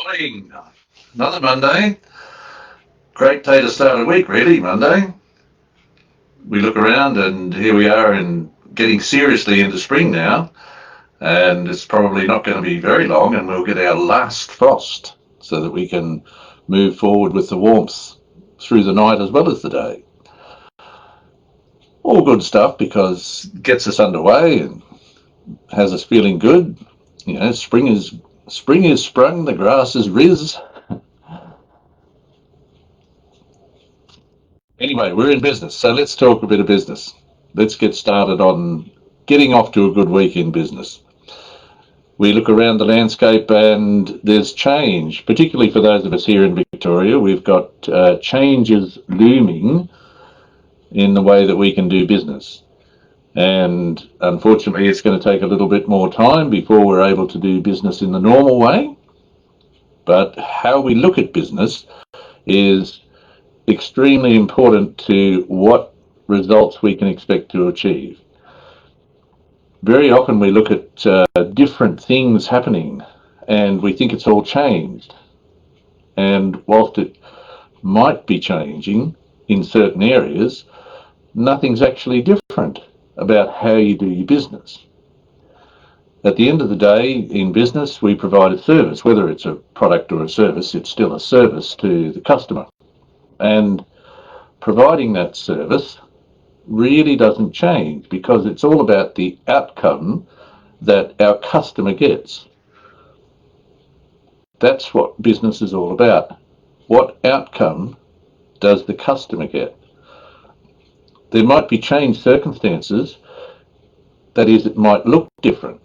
Morning. Another Monday. Great day to start a week, really, Monday. We look around and here we are in getting seriously into spring now, and it's probably not going to be very long and we'll get our last frost so that we can move forward with the warmth through the night as well as the day. All good stuff because it gets us underway and has us feeling good. You know, spring is sprung, the grass is riz. Anyway, we're in business, so let's talk a bit of business. Let's get started on getting off to a good week in business. We look around the landscape and there's change, particularly for those of us here in Victoria. We've got changes looming in the way that we can do business. And unfortunately, it's going to take a little bit more time before we're able to do business in the normal way. But how we look at business is extremely important to what results we can expect to achieve. Very often we look at different things happening and we think it's all changed. And whilst it might be changing in certain areas, nothing's actually different about how you do your business. At the end of the day, in business, we provide a service. Whether it's a product or a service, it's still a service to the customer. And providing that service really doesn't change because it's all about the outcome that our customer gets. That's what business is all about. What outcome does the customer get? There might be changed circumstances, that is, it might look different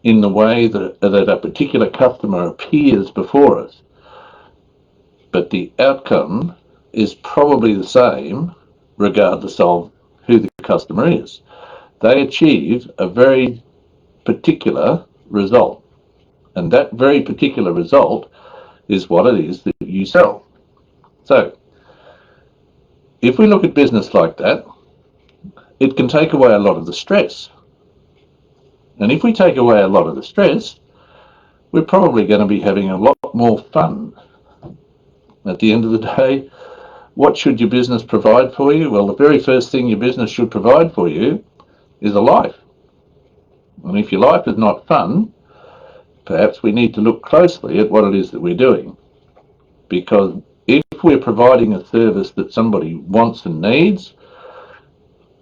in the way that a particular customer appears before us, but the outcome is probably the same regardless of who the customer is. They achieve a very particular result, and that very particular result is what it is that you sell. So if we look at business like that, it can take away a lot of the stress. And if we take away a lot of the stress, we're probably going to be having a lot more fun. At the end of the day, what should your business provide for you? Well, the very first thing your business should provide for you is a life. And if your life is not fun, perhaps we need to look closely at what it is that we're doing. Because if we're providing a service that somebody wants and needs,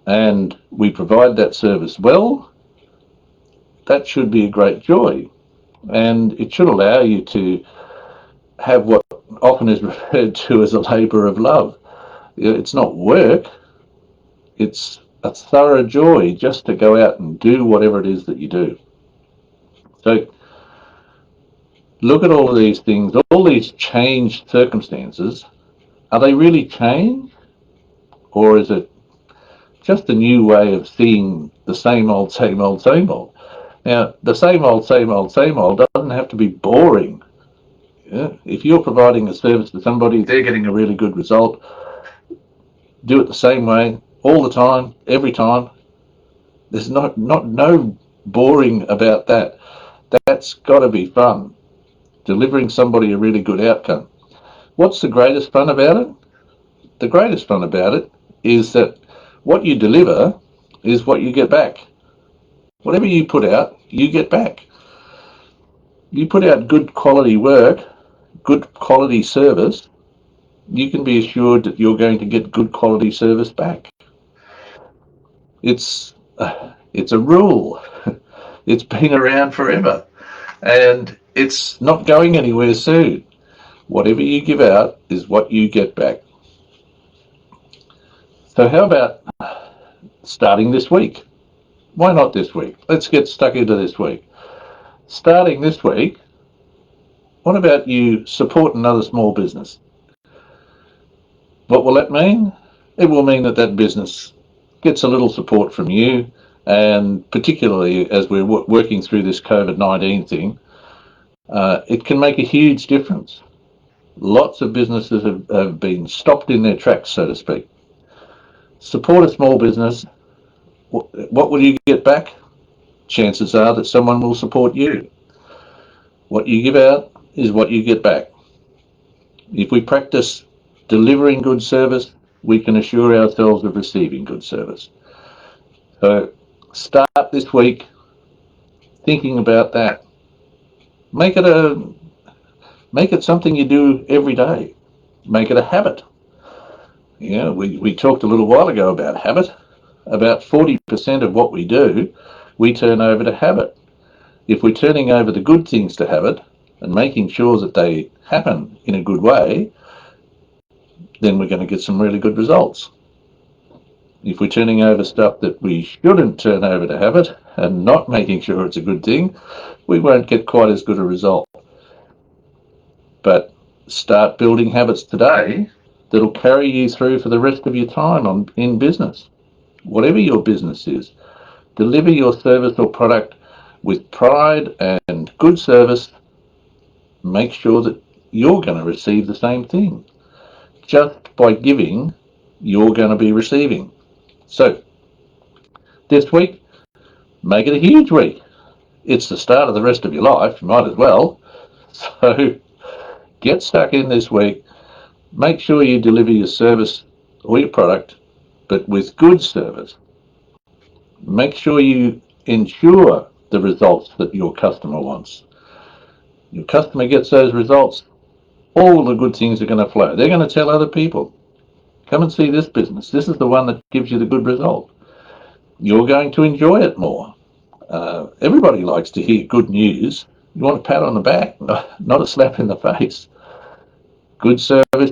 and we provide that service well, that should be a great joy. And it should allow you to have what often is referred to as a labour of love. It's not work, it's a thorough joy just to go out and do whatever it is that you do. So look at all of these things, all these changed circumstances. Are they really changed? Or is it just a new way of seeing the same old, same old, same old? Now, the same old, same old, same old doesn't have to be boring. Yeah? If you're providing a service to somebody, they're getting a really good result, do it the same way all the time, every time. There's no boring about that. That's got to be fun. Delivering somebody a really good outcome. What's the greatest fun about it? The greatest fun about it is that what you deliver is what you get back. Whatever you put out, you get back. You put out good quality work, good quality service, you can be assured that you're going to get good quality service back. It's a rule. It's been around forever, and it's not going anywhere soon. Whatever you give out is what you get back. So how about starting this week? Why not this week? Let's get stuck into this week. Starting this week, what about you support another small business? What will that mean? It will mean that that business gets a little support from you, and particularly as we're working through this COVID-19 thing, it can make a huge difference. Lots of businesses have been stopped in their tracks, so to speak. Support a small business. What will you get back? Chances are that someone will support you. What you give out is what you get back. If we practice delivering good service, we can assure ourselves of receiving good service. So start this week thinking about that. Make it something you do every day. Make it a habit. We talked a little while ago about habit. About 40% of what we do, we turn over to habit. If we're turning over the good things to habit and making sure that they happen in a good way, then we're going to get some really good results. If we're turning over stuff that we shouldn't turn over to habit and not making sure it's a good thing, we won't get quite as good a result. But start building habits today that'll carry you through for the rest of your time in business. Whatever your business is, deliver your service or product with pride and good service. Make sure that you're going to receive the same thing. Just by giving, you're going to be receiving. So, this week, make it a huge week. It's the start of the rest of your life, you might as well. So, get stuck in this week. Make sure you deliver your service or your product, but with good service. Make sure you ensure the results that your customer wants. Your customer gets those results, all the good things are going to flow. They're going to tell other people, come and see this business. This is the one that gives you the good result. You're going to enjoy it more. Everybody likes to hear good news. You want a pat on the back, not a slap in the face. Good service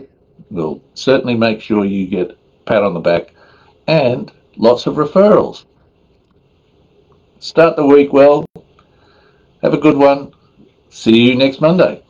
will certainly make sure you get a pat on the back and lots of referrals. Start the week well. Have a good one. See you next Monday.